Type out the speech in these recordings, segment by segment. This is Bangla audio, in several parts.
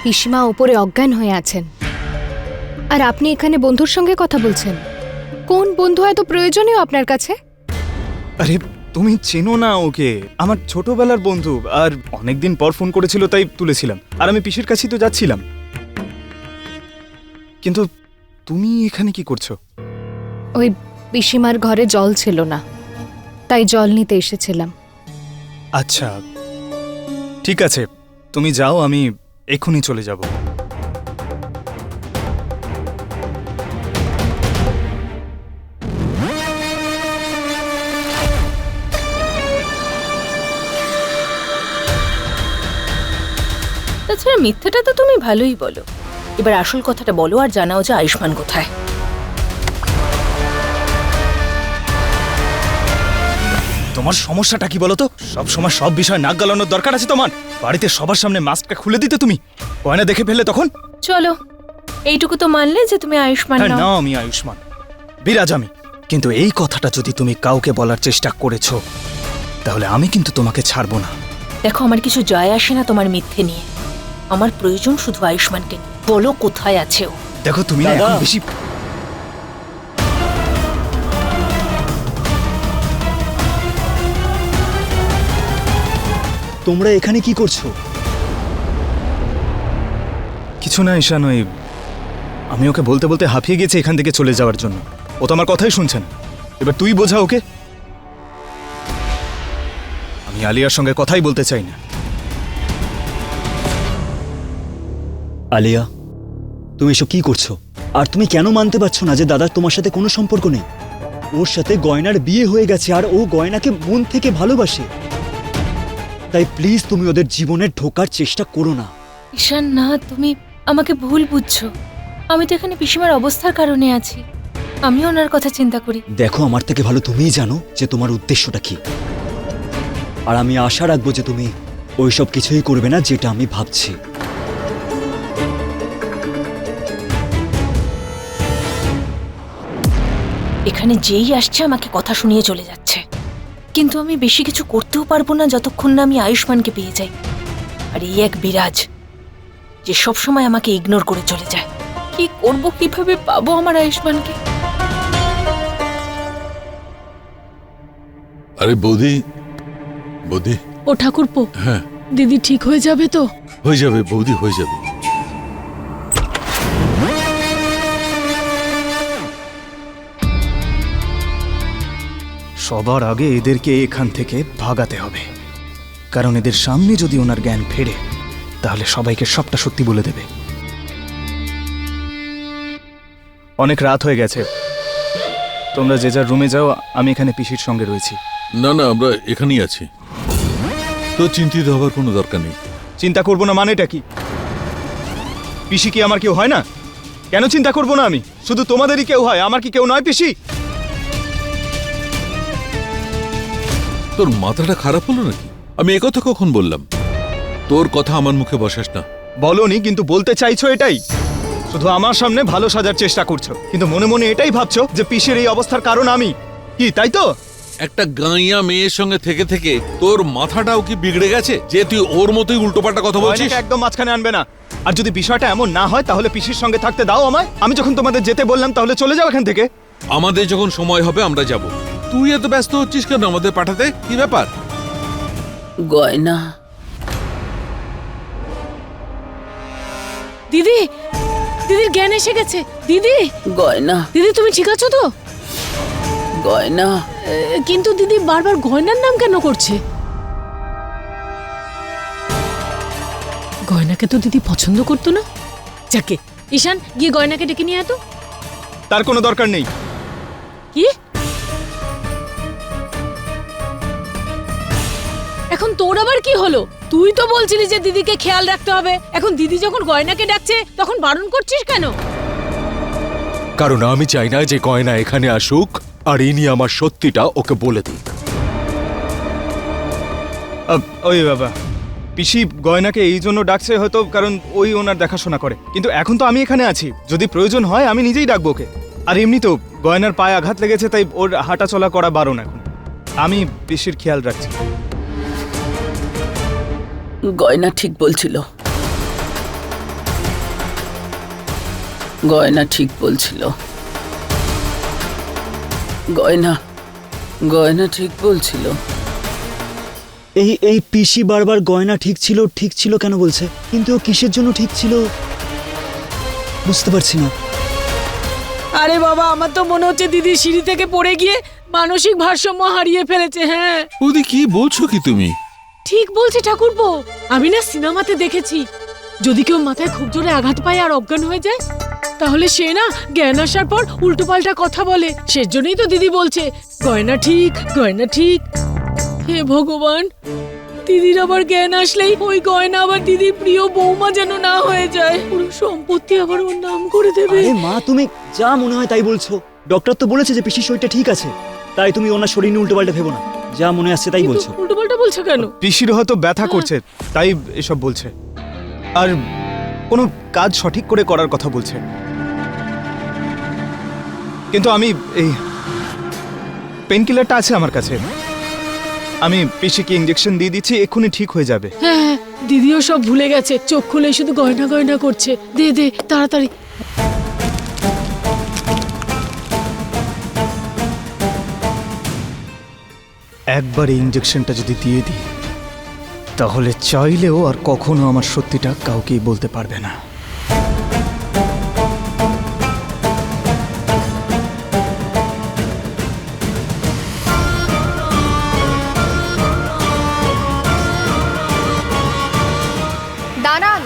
পিসিমা ওপরে অজ্ঞান হয়ে আছেন, আর আপনি এখানে বন্ধুর সঙ্গে কথা বলছেন। কোন বন্ধু এত প্রয়োজনীয় আপনার কাছে? আরে তুমি চেনো না ওকে, আমার ছোটবেলার বন্ধু, আর অনেকদিন পর ফোন করেছিল তাই তুলেছিলাম, আর আমি পিসির কাছেই তো যাচ্ছিলাম। কিন্তু তুমি এখানে কি করছো? ওই পিসিমার ঘরে জল ছিল না, তাই জল নিতে এসেছিলাম। আচ্ছা ঠিক আছে, তুমি যাও, আমি এক্ষুনি চলে যাব। তাছাড়া মিথ্যাটা তো তুমি ভালোই বলো। এবার আসল কথাটা বলো আর জানাও যে আয়ুষ্মান কোথায়। তোমার সমস্যাটা কি বলো তো? সব সময় সব বিষয় নাক গালানোর দরকার আছে তোমার? বাড়িতে সবার সামনে মাস্কটা খুলে দিতে তুমি, গয়না দেখে ফেললে তখন। চলো, এইটুকু তো মানলে যে তুমি আয়ুষ্মান হ্যাঁ, নও। না আমি আয়ুষ্মান, বিরাজ আমি। কিন্তু এই কথাটা যদি তুমি কাউকে বলার চেষ্টা করেছো তাহলে আমি কিন্তু তোমাকে ছাড়বো না। দেখো, আমার কিছু যায় আসে না তোমার মিথ্যে নিয়ে। আমার প্রয়োজন শুধু আয়ুষ্মানকে। বলো কোথায় আছে ও। দেখো তুমি না এখন বেশি। তোমরা এখানে কি করছো? কিছু না ঈশান, ওই আমি ওকে বলতে বলতে হাঁপিয়ে গেছি এখান থেকে চলে যাওয়ার জন্য। ও তো আমার কথাই শুনছে না। এবার তুই বোঝা ওকে। আমি আলিয়ার সঙ্গে কথাই বলতে চাই না। আলিয়া, তুমি এসব কি করছো? আর তুমি কেন মানতে পারছো না যে দাদার তোমার সাথে কোনো সম্পর্ক নেই? ওর সাথে গয়নার বিয়ে হয়ে গেছে আর ও গয়নাকে মন থেকে ভালোবাসে। তাই প্লিজ তুমি ওদের জীবনে ঢোকার চেষ্টা করো না। ঈশান, না, তুমি আমাকে ভুল বুঝছো। আমি তো এখানে পিসিমার অবস্থার কারণে আছি। আমি ওনার কথা চিন্তা করি। দেখো, আমার থেকে ভালো তুমিই জানো যে তোমার উদ্দেশ্যটা কি। আর আমি আশা রাখবো যে তুমি ওইসব কিছুই করবে না যেটা আমি ভাবছি। এখানে যেই আসছে আমাকে কথা শুনিয়ে চলে যাচ্ছে, কিন্তু আমি বেশি কিছু করতেও পারবো না যতক্ষণ না আমি আয়ুষ্মানকে পেয়ে যাই। আর এই এক বিরাজ যে সব সময় আমাকে ইগনোর করে চলে যায়। কি করব, কিভাবে পাবো আমার আয়ুষ্মানকে? আরে বৌদি, বৌদি। ও ঠাকুরপো, হ্যাঁ, দিদি ঠিক হয়ে যাবে তো? হয়ে যাবে বৌদি, হয়ে যাবে। সবার আগে এদেরকে এখান থেকে ভাগাতে হবে, কারণ এদের সামনে যদি ওনার জ্ঞান ফেরে তাহলে সবাইকে সবটা সত্যি বলে দেবে। অনেক রাত হয়ে গেছে, তোমরা যে যার রুমে যাও, আমি এখানে পিসির সঙ্গে রয়েছি। না না, আমরা এখানেই আছি, তো চিন্তিত হবার কোনো দরকার নেই। চিন্তা করবো না মানেটা কি? পিসি কি আমার কেউ হয় না? কেন চিন্তা করবো না আমি? শুধু তোমাদেরই কেউ হয়, আমার কি কেউ নয় পিসি? তোর মাথাটা খারাপ হলো নাকি? আমি একথা কখন বললাম? তোর কথা আমার মুখে বসাস না। বলনি, কিন্তু বলতে চাইছো এটাই। শুধু আমার সামনে ভালো সাজার চেষ্টা করছো, কিন্তু মনে মনে এটাই ভাবছো যে পিসির এই অবস্থার কারণ আমি। কি তাই তো? একটা গাঁইয়া মেয়ের সঙ্গে থেকে থেকে তোর মাথাটাও কি বিগড়ে গেছে যে তুই ওর মতোই উল্টোপাল্টা কথা বলছিস? গয়নাকে একদম মাঝখানে আনবে না। আর যদি বিষয়টা এমন না হয় তাহলে পিসির সঙ্গে থাকতে দাও আমায়। আমি যখন তোমাদের যেতে বললাম তাহলে চলে যাও এখান থেকে। আমাদের যখন সময় হবে আমরা যাব। তুই এত ব্যস্ত হচ্ছিস কেন আমাদের পাঠাতে? কি ব্যাপার? গয়না। দিদি, দিদির জ্ঞান এসে গেছে। দিদি, গয়না, দিদি তুমি ঠিক আছো তো? গয়না। কিন্তু দিদি বারবার গয়নার নাম কেন করছে? গয়নাকে তো দিদি পছন্দ করতো না। যাকে, ঈশান গিয়ে গয়নাকে ডেকে নিয়ে আয় তো। তার কোনো দরকার নেই। কি? এখন তোর আবার কি হলো? তুই তো বলছিলি যে দিদিকে খেয়াল রাখতে হবে। এখন দিদি যখন গয়নাকে ডাকছে তখন বারণ করছিস কেন? কারণ আমি চাই না যে গয়না এখানে আসুক আর ইনি আমার সত্যিটা ওকে বলে দিক। ওই বাবা, পিসি গয়নাকে এই জন্য ডাকছে হয়তো কারণ ওই ওনার দেখাশোনা করে, কিন্তু এখন তো আমি এখানে আছি, যদি প্রয়োজন হয় আমি নিজেই ডাকবো ওকে। আর এমনি তো গয়নার পায়ে আঘাত লেগেছে, তাই ওর হাঁটা চলা করা বারণ। এখন আমি পিসির খেয়াল রাখছি। গয়না ঠিক বলছিল। গয়না ঠিক বলছিল। গয়না গয়না ঠিক বলছিল। এই পিসি বারবার গয়না ঠিক ছিল কেন বলছে, কিন্তু ও কিসের জন্য ঠিক ছিল বুঝতে পারছি না। আরে বাবা, আমার তো মনে হচ্ছে দিদি সিঁড়ি থেকে পড়ে গিয়ে মানসিক ভারসাম্য হারিয়ে ফেলেছে। হ্যাঁ, বৌদি কি বলছো কি তুমি? ঠিক বলছে ঠাকুরপো। আমি না সিনেমাতে দেখেছি, যদি কেউ মাথায় খুব জোরে আঘাত পায় আর অজ্ঞান হয়ে যায়, তাহলে সে না জ্ঞান আসার পর উল্টোপাল্টা কথা বলে। সেজন্যই তো দিদি বলছে গয়না ঠিক, গয়না ঠিক। হে ভগবান, দিদির আবার জ্ঞান আসলেই ওই গয়না আবার দিদির প্রিয় বৌমা যেন না হয়ে যায়, পুরো সম্পত্তি আবার ওর নাম করে দেবে। আরে মা, তুমি যা মনে হয় তাই বলছো। ডক্টর তো বলেছে যে পিসির শরীরটা ঠিক আছে, তাই তুমি ওনার শরীর নিয়ে উল্টোপাল্টা ভেবো না। যা মনে আসছে তাই বলছো। উল্টোপাল্টা বলছো কেন? পিসির হয়তো ব্যথা করছে, তাই এসব বলছে। আর কোনো কাজ সঠিক করে করার কথা বলছে। কিন্তু আমি এই পেনকিলারটা আছে আমার কাছে, আমি পিসিকে ইঞ্জেকশন দিয়ে দিচ্ছি, এক্ষুনি ঠিক হয়ে যাবে। হ্যাঁ, দিদিও সব ভুলে গেছে, চোখ খুলে শুধু গয়না গয়না করছে। দে দে তাড়াতাড়ি। একবার এই ইঞ্জেকশনটা যদি দিয়ে দিই, তাহলে চাইলেও আর কখনো আমার সত্যিটা কাউকেই বলতে পারবে না। দাঁড়ান।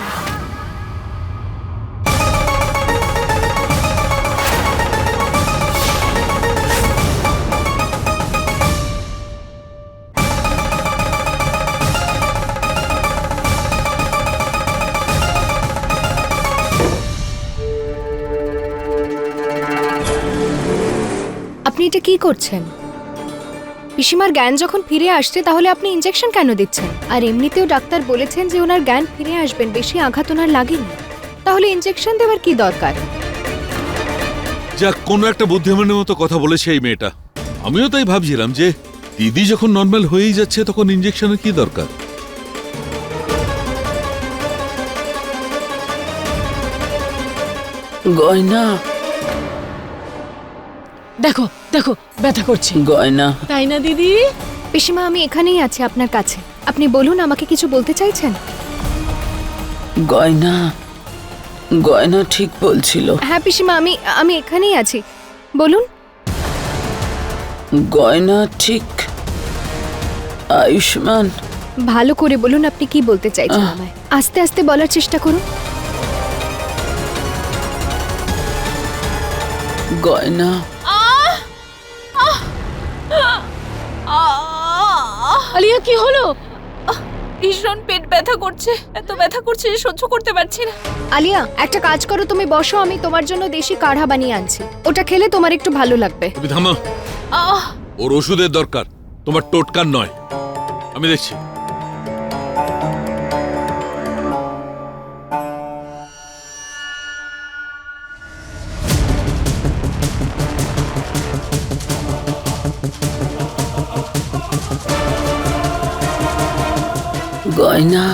আপনি এটা কি করছেন? পিসিমার জ্ঞান যখন ফিরে আসছে তাহলে আপনি ইনজেকশন কেন দিচ্ছেন? আর এমনিতেও ডাক্তার বলেছেন যে ওনার জ্ঞান ফিরে আসবেন, বেশি আঘাত ওনার লাগেনি, তাহলে ইনজেকশন দেওয়ার কি দরকার? যা কোনো একটা বুদ্ধিমানের মতো কথা বলেছে এই মেয়েটা। আমিও তাই ভাবছিলাম যে দিদি যখন নর্মাল হয়েই যাচ্ছে তখন ইঞ্জেকশনের কি দরকার। গয়না দেখো দেখো, ব্যথা করছে। গয়না তাই না দিদি? পিসিমা, আমি এখানেই আছি আপনার কাছে। আপনি বলুন, আমাকে কিছু বলতে চাইছেন? গয়না গয়না ঠিক বলছিল। হ্যাঁ পিসিমা, আমি এখানেই আছি, বলুন। গয়না ঠিক। আয়ুষ্মান, ভালো করে বলুন আপনি কি বলতে চাইছেন আমায়। আস্তে আস্তে বলার চেষ্টা করুন। গয়না আলিয়া, কি হলো? ভীষণ পেট ব্যথা করছে, এত ব্যথা করছে যে সহ্য করতে পারছি না। আলিয়া, একটা কাজ করো, তুমি বসো, আমি তোমার জন্য দেশি কাঢ়া বানিয়ে আনছি, ওটা খেলে তোমার একটু ভালো লাগবে। তুমি থামো, ওর ওষুধের দরকার, তোমার টোটকার নয়। আমি দেখছি। গয়না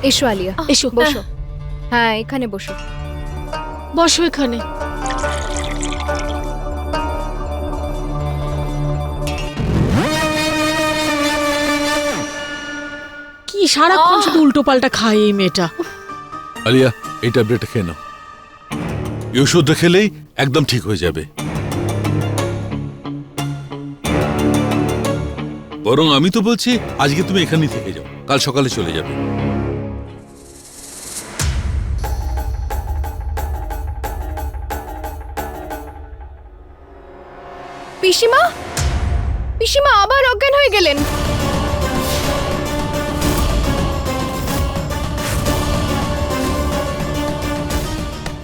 এসো আলিয়া, এসো বসো। হ্যাঁ, এখানে বসো। বসো এখানে। কি সারাক্ষণ শুধু উল্টো পাল্টা খায় এই মেয়েটা। আলিয়া, এই ট্যাবলেটটা খেয়ে নাও। এই ওষুধটা খেলেই একদম ঠিক হয়ে যাবে। বরং আমি তো বলছি আজকে তুমি এখানেই থেকে যাও, কাল সকালে চলে যাবে। পিসিমা, পিসিমা আবার অজ্ঞান হয়ে গেলেন।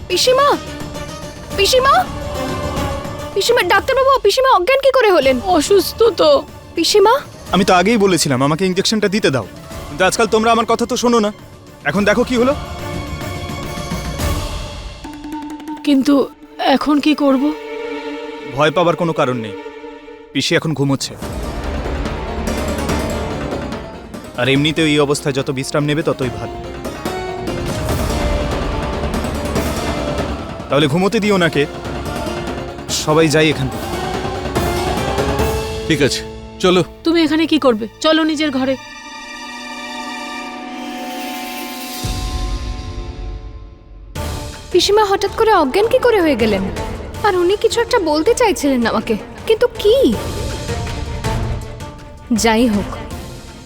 পিসিমা, পিসিমা, পিসিমা, ডাক্তারবাবু, পিসিমা অজ্ঞান কি করে হলেন? অসুস্থ তো। পিসিমা, আমি তো আগেই বলেছিলাম আমাকে ইঞ্জেকশনটা দিতে দাও, কিন্তু আজকাল তোমরা আমার কথা তো শোনো না। এখন দেখো কি হলো। কিন্তু এখন কি করব? ভয় পাবার কোনো কারণ নেই, পিসি এখন ঘুমোচ্ছে। আর এমনিতেও এই অবস্থায় যত বিশ্রাম নেবে ততই ভালো। তাহলে ঘুমোতে দিও ওনাকে, সবাই যাই এখান থেকে। ঠিক আছে, চলো। তুমি এখানে কি করবে? চলো নিজের ঘরে। পিসিমা হঠাৎ করে অজ্ঞান কি করে হয়ে গেলেন? আর উনি কিছু একটা বলতে চাইছিলেন আমাকে, কিন্তু কি? যাই হোক,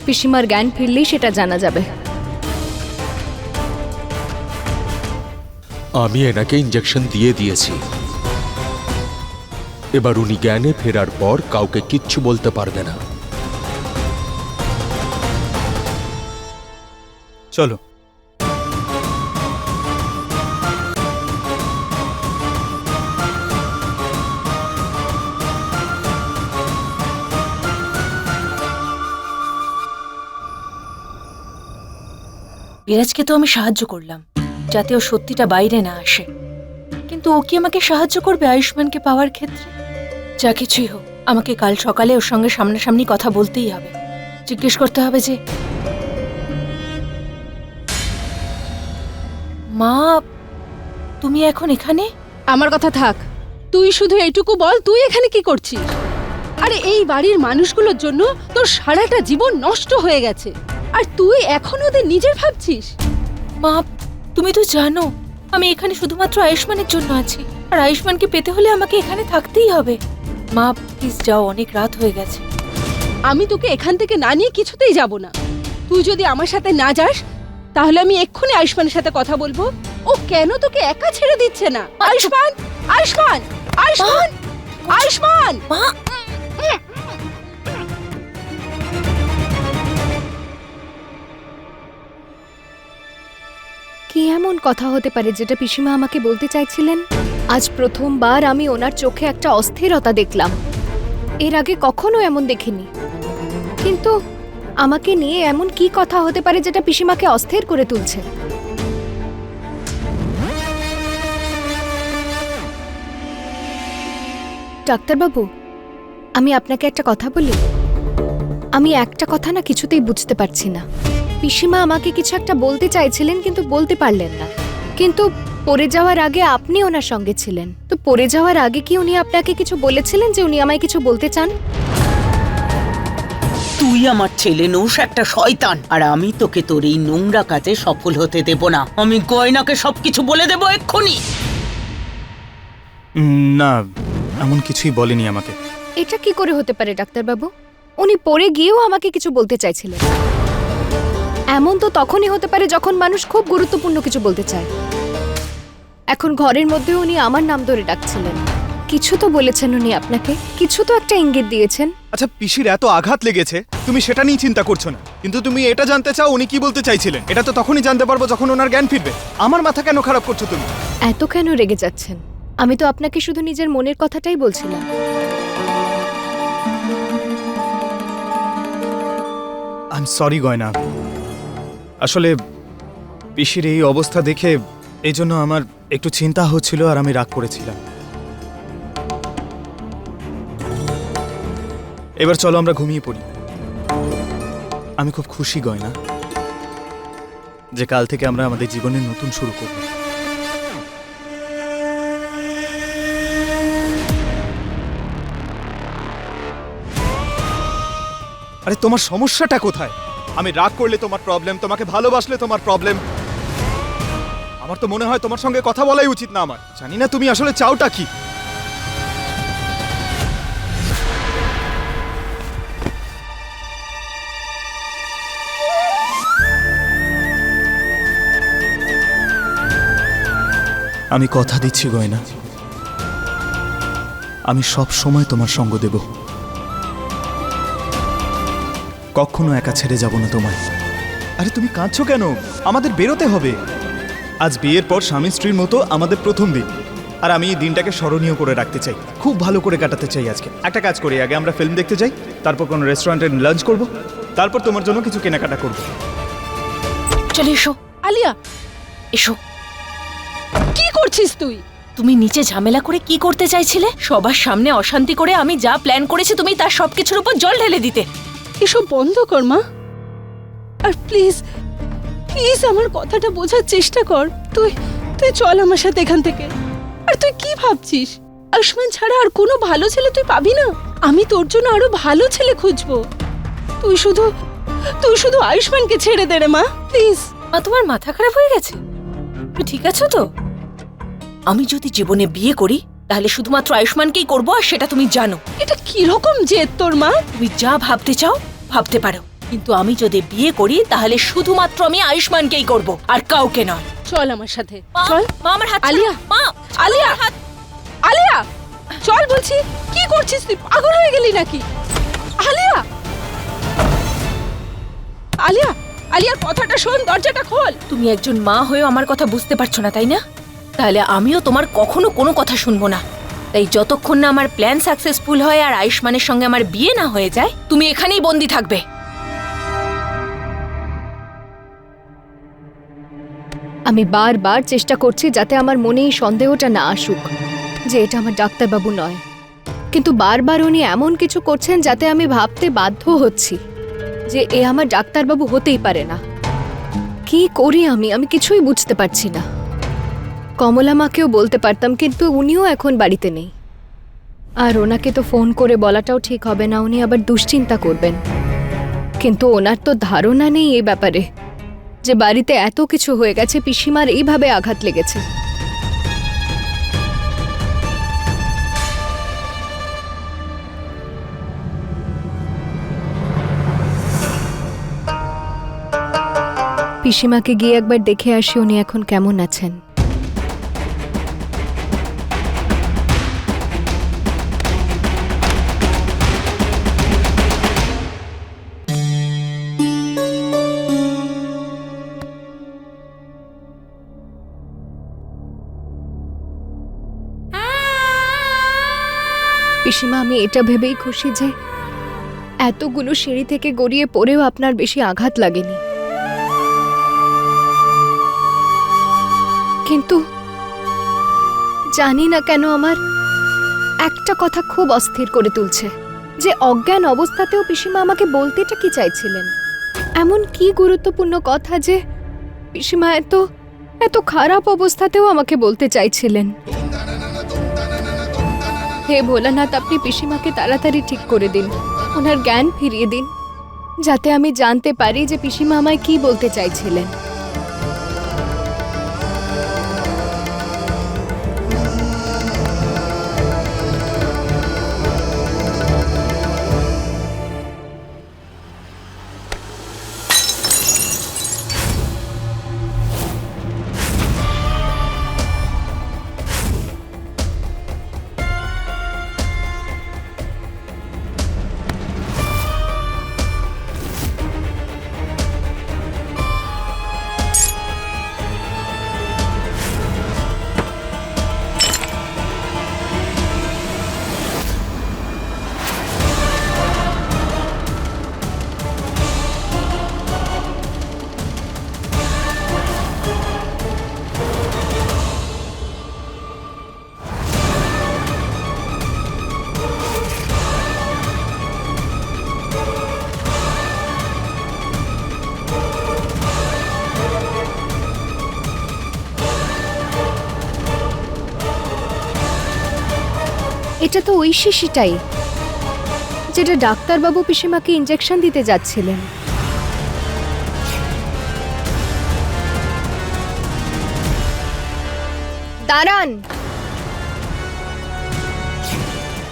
পিসিমার জ্ঞান ফিরলেই সেটা জানা যাবে। আমি এনাকে ইঞ্জেকশন দিয়ে দিয়েছি। এবার উনি জ্ঞানে ফেরার পর কাউকে কিচ্ছু বলতে পারবে না। চলো। বিরাজকে তো আমি সাহায্য করলাম যাতে ও সত্যিটা বাইরে না আসে, কিন্তু ও কি আমাকে সাহায্য করবে আয়ুষ্মানকে পাওয়ার ক্ষেত্রে? যা কিছুই হোক, আমাকে কাল সকালে ওর সঙ্গে সামনাসামনি কথা বলতেই হবে। জিজ্ঞেস করতে হবে যে, মা তুমি এখন এখানে? আমার কথা থাক, তুই শুধু এইটুকু বল, তুই এখানে কি করছিস? আরে এই বাড়ির মানুষগুলোর জন্য তোর সারাটা জীবন নষ্ট হয়ে গেছে, আর তুই এখন ওদের নিজের ভাবছিস? মা তুমি তো জানো আমি এখানে শুধুমাত্র আয়ুষ্মানের জন্য আছি, আর আয়ুষ্মানকে পেতে হলে আমাকে এখানে থাকতেই হবে। মা প্লিজ যাও, অনেক রাত হয়ে গেছে। আমি তোকে এখান থেকে না নিয়ে কিছুতেই যাব না। তুই যদি আমার সাথে না যাস তাহলে আমি এক্ষুনি আয়ুষ্মানের সাথে কথা বলবো। ও কেন তোকে একা ছেড়ে দিচ্ছে না? আয়ুষ্মান, আয়ুষ্মান, আয়ুষ্মান, আয়ুষ্মান! মা কি এমন কথা হতে পারে যেটা পিসিমা আমাকে বলতে চাইছিলেন? আজ প্রথমবার আমি ওনার চোখে একটা অস্থিরতা দেখলাম। এর আগে কখনো এমন দেখিনি। কিন্তু আমাকে নিয়ে এমন কি কথা হতে পারে যেটা পিসিমাকে অস্থির করে তুলছে? ডাক্তারবাবু, আমি আপনাকে একটা কথা বলি। আমি একটা কথা না কিছুতেই বুঝতে পারছি না। পিসিমা আমাকে কিছু একটা বলতে চাইছিলেন কিন্তু বলতে পারলেন না। কিন্তু পড়ে যাওয়ার আগে আপনি ওনার সঙ্গে ছিলেন, তো পড়ে যাওয়ার আগে কি উনি আপনাকে কিছু বলেছিলেন যে উনি আমায় কিছু বলতে চান? তুই আমার ছেলে নৌস, একটা শয়তান, আর আমি তোকে তোর এই নোংরা কাজে সফল হতে দেব না। আমি গয়নাকে সবকিছু বলে দেব এক্ষুনি। না, এমন কিছুই বলেনি আমাকে। এটা কি করে হতে পারে ডাক্তারবাবু? উনি পড়ে গিয়েও আমাকে কিছু বলতে চাইছিলেন। এমন তো তখনই হতে পারে যখন মানুষ খুব গুরুত্বপূর্ণ কিছু বলতে চায়। এখন ঘরের মধ্যে উনি আমার নাম ধরে ডাকছিলেন। কিছু তো বলেছেন উনি আপনাকে, কিছু তো একটা ইঙ্গিত দিয়েছেন। আচ্ছা, পিসির এত আঘাত লেগেছে, তুমি সেটা নিয়ে চিন্তা করছো না, কিন্তু তুমি এটা জানতে চাও উনি কি বলতে চাইছিলেন। এটা তো তখনই জানতে পারবো যখন ওনার জ্ঞান ফিরবে। আমার মাথা কেন খারাপ করছো তুমি? এত কেন রেগে যাচ্ছেন? আমি তো আপনাকে শুধু নিজের মনের কথাটাই বলছিলাম। আই এম সরি গয়না। আসলে পিসির এই অবস্থা দেখে এই জন্য আমার একটু চিন্তা হচ্ছিল আর আমি রাগ করেছিলাম। এবার চলো আমরা ঘুমিয়ে পড়ি। আমি খুব খুশি গয়না যে কাল থেকে আমরা আমাদের জীবনের নতুন শুরু করব। আরে তোমার সমস্যাটা কোথায়? আমি রাগ করলে তোমার প্রবলেম, তোমাকে ভালোবাসলে তোমার প্রবলেম। আমার তো মনে হয় তোমার সঙ্গে কথা বলাই উচিত না আমার। জানি না তুমি আসলে চাওটা কি। আমি কথা দিচ্ছি গয়না, আমি সব সময় তোমার সঙ্গ দেব, কখনো একা ছেড়ে যাব না তোমায়। আরে তুমি কাঁদছো কেন? আমাদের বেরোতে হবে। আজ বিয়ের পর স্বামী স্ত্রীর মতো আমাদের প্রথম দিন, আর আমি এই দিনটাকে স্মরণীয় করে রাখতে চাই, খুব ভালো করে কাটাতে চাই আজকে। একটা কাজ করি, আগে আমরা ফিল্ম দেখতে যাই, তারপর কোনো রেস্টুরেন্টে লাঞ্চ করব, তারপর তোমার জন্য কিছু কেনাকাটা করব। চলে এসো আলিয়া, এসো। কি করছিস তুই? তুমি নিচে ঝামেলা করে কি করতে চাইছিলে? সবার সামনে অশান্তি করে আমি যা প্ল্যান করেছি তুমি তার সবকিছুর উপর জল ঢেলে দিতে। এসব বন্ধ কর মা। আর প্লিজ প্লিজ আমার কথাটা বোঝার চেষ্টা কর। তুই তুই চল আমার সাথে এখান থেকে। আর তুই কি ভাবছিস আয়ুষ্মান ছাড়া আর কোনো ভালো ছেলে তুই পাবি না? আমি তোর জন্য আরো ভালো ছেলে খুঁজবো। তুই শুধু আয়ুষ্মানকে ছেড়ে দে রে মা, প্লিজ। মা, তোমার মাথা খারাপ হয়ে গেছে? তুমি ঠিক আছো তো? আমি যদি জীবনে বিয়ে করি তাহলে শুধুমাত্র আয়ুষ্মানকেই করবো, আর সেটা তুমি জানো। এটা কি রকম জেদ তোর মা? তুমি যা ভাবতে চাও ভাবতে পারো, কিন্তু আমি যদি বিয়ে করি তাহলে শুধুমাত্র আমি আয়ুষ্মানকেই করব, আর কাউকে নয়। চল আমার সাথে মা, চল। মা, আমার হাত আলিয়া, ছাড়ো। মা, আলিয়া, আমার হাত। আলিয়া চল বলছি। কি করছিস তুই? পাগল হয়ে গেলি নাকি? আলিয়া, আলিয়া, আলিয়ার কথাটা শোন, দরজাটা খোল। তুমি একজন মা হয়েও আমার কথা বুঝতে পারছো না, তাই না? তাহলে আমিও তোমার কখনো কোনো কথা শুনবো না। তাই যতক্ষণ না আমার প্ল্যান সাকসেসফুল হয় আর আয়ুষ্মানের সঙ্গে আমার বিয়ে না হয়ে যায়, তুমি এখানেই বন্দি থাকবে। আমি বারবার চেষ্টা করছি যাতে আমার মনে এই সন্দেহটা না আসুক যে এটা আমার ডাক্তারবাবু নয়, কিন্তু বারবার উনি এমন কিছু করছেন যাতে আমি ভাবতে বাধ্য হচ্ছি যে এ আমার ডাক্তারবাবু হতেই পারে না। কি করি আমি কিছুই বুঝতে পারছি না। কমলা মাকেও বলতে পারতাম, কিন্তু উনিও এখন বাড়িতে নেই। আর ওনাকে তো ফোন করে বলাটাও ঠিক হবে না, উনি আবার দুশ্চিন্তা করবেন। কিন্তু ওনার তো ধারণা নেই এই ব্যাপারে যে বাড়িতে এত কিছু হয়ে গেছে, পিসিমার এইভাবে আঘাত লেগেছে। পিসিমাকে গিয়ে একবার দেখে আসি উনি এখন কেমন আছেন। পিসিমা, আমি এটা ভেবেই খুশি যে এতগুলো সিঁড়ি থেকে গড়িয়ে পড়েও আপনার বেশি আঘাত লাগেনি। কিন্তু জানি না কেন আমার একটা কথা খুব অস্থির করে তুলছে, যে অজ্ঞান অবস্থাতেও পিসিমা আমাকে বলতেটা কি চাইছিলেন? এমন কি গুরুত্বপূর্ণ কথা যে পিসিমা এত খারাপ অবস্থাতেও আমাকে বলতে চাইছিলেন? হে ভোলানাথ, আপনি পিসিমাকে তাড়াতাড়ি ঠিক করে দিন, ওনার জ্ঞান ফিরিয়ে দিন, যাতে আমি জানতে পারি যে পিসিমা আমায় কি বলতে চাইছিলেন। এটা তো ওই শিশিটাই যেটা ডাক্তারবাবু পিসিমাকে ইঞ্জেকশন দিতে যাচ্ছিলেন। দাঁড়ান!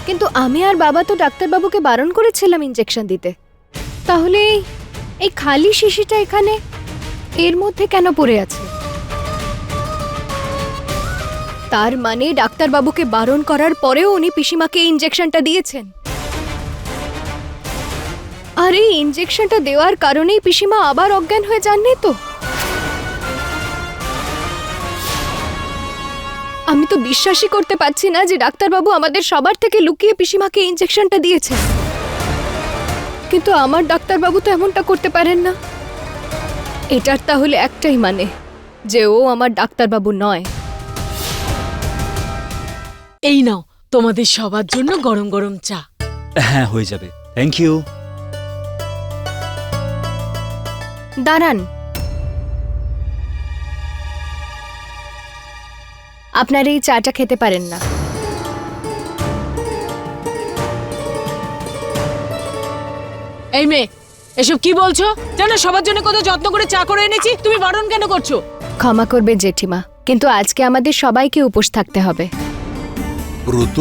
কিন্তু আমি আর বাবা তো ডাক্তারবাবুকে বারণ করেছিলাম ইঞ্জেকশন দিতে, তাহলে এই খালি শিশিটা এখানে এর মধ্যে কেন পড়ে আছে? তার মানে ডাক্তারবাবুকে বারণ করার পরেও উনি পিসিমাকে ইঞ্জেকশনটা দিয়েছেন। আর এই ইঞ্জেকশনটা দেওয়ার কারণেই পিসিমা আবার অজ্ঞান হয়ে যাননি তো? আমি তো বিশ্বাসই করতে পারছি না যে ডাক্তারবাবু আমাদের সবার থেকে লুকিয়ে পিসিমাকে ইঞ্জেকশনটা দিয়েছেন। কিন্তু আমার ডাক্তারবাবু তো এমনটা করতে পারেন না। এটার তাহলে একটাই মানে, যে ও আমার ডাক্তারবাবু নয়। এই নাও তোমাদের সবার জন্য গরম গরম চা। হ্যাঁ হয়ে যাবে, থ্যাংক ইউ। দাঁড়ান, আপনার এই চাটা খেতে পারেন না। এই মেয়ে, এসব কি বলছো? জানো সবার জন্য কত যত্ন করে চা করে এনেছি, তুমি বারণ কেন করছো? ক্ষমা করবে জেঠিমা, কিন্তু আজকে আমাদের সবাইকে উপোস থাকতে হবে। ব্রত,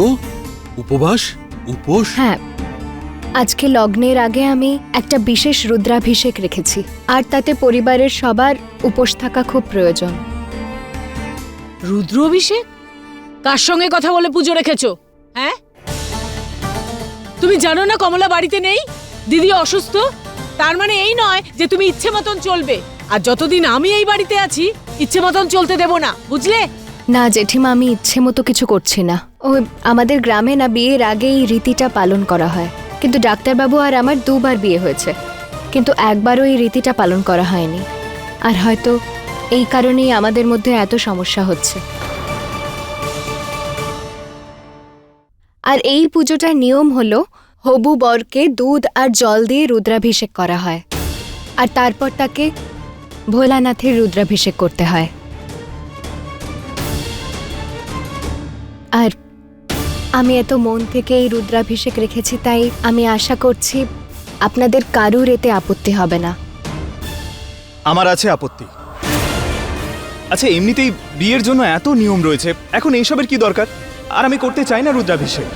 উপবাস, উপোস? হ্যাঁ, আজকে লগ্নের আগে আমি একটা বিশেষ রুদ্রাভিষেক রেখেছি, আর তাতে পরিবারের সবার উপোস থাকা খুব প্রয়োজন। রুদ্র অভিষেক? কার সঙ্গে কথা বলে পুজো রেখেছো? হ্যাঁ, তুমি জানো না কমলা বাড়িতে নেই, দিদি অসুস্থ? তার মানে এই নয় যে তুমি ইচ্ছে মতন চলবে, আর যতদিন আমি এই বাড়িতে আছি ইচ্ছে মতন চলতে দেব না, বুঝলে? না জেঠিমা, আমি ইচ্ছে মতো কিছু করছি না। ওই আমাদের গ্রামে না বিয়ের আগে এই রীতিটা পালন করা হয়, কিন্তু ডাক্তারবাবু আর আমার 2 বার বিয়ে হয়েছে, কিন্তু একবারও এই রীতিটা পালন করা হয়নি। আর হয়তো এই কারণেই আমাদের মধ্যে এত সমস্যা হচ্ছে। আর এই পুজোটার নিয়ম হলো হবু বরকে দুধ আর জল দিয়ে রুদ্রাভিষেক করা হয়, আর তারপর তাকে ভোলানাথের রুদ্রাভিষেক করতে হয়। আর আমি এত মন থেকে এই রুদ্রাভিষেক রেখেছি, তাই আমি আশা করছি আপনাদের কারুর এতে আপত্তি হবে না। আমার আছে আপত্তি। আচ্ছা, এমনিতেই বিয়ের জন্য এত নিয়ম রয়েছে, এখন এইসবের কি দরকার? আর আমি করতে চাই না রুদ্রাভিষেক।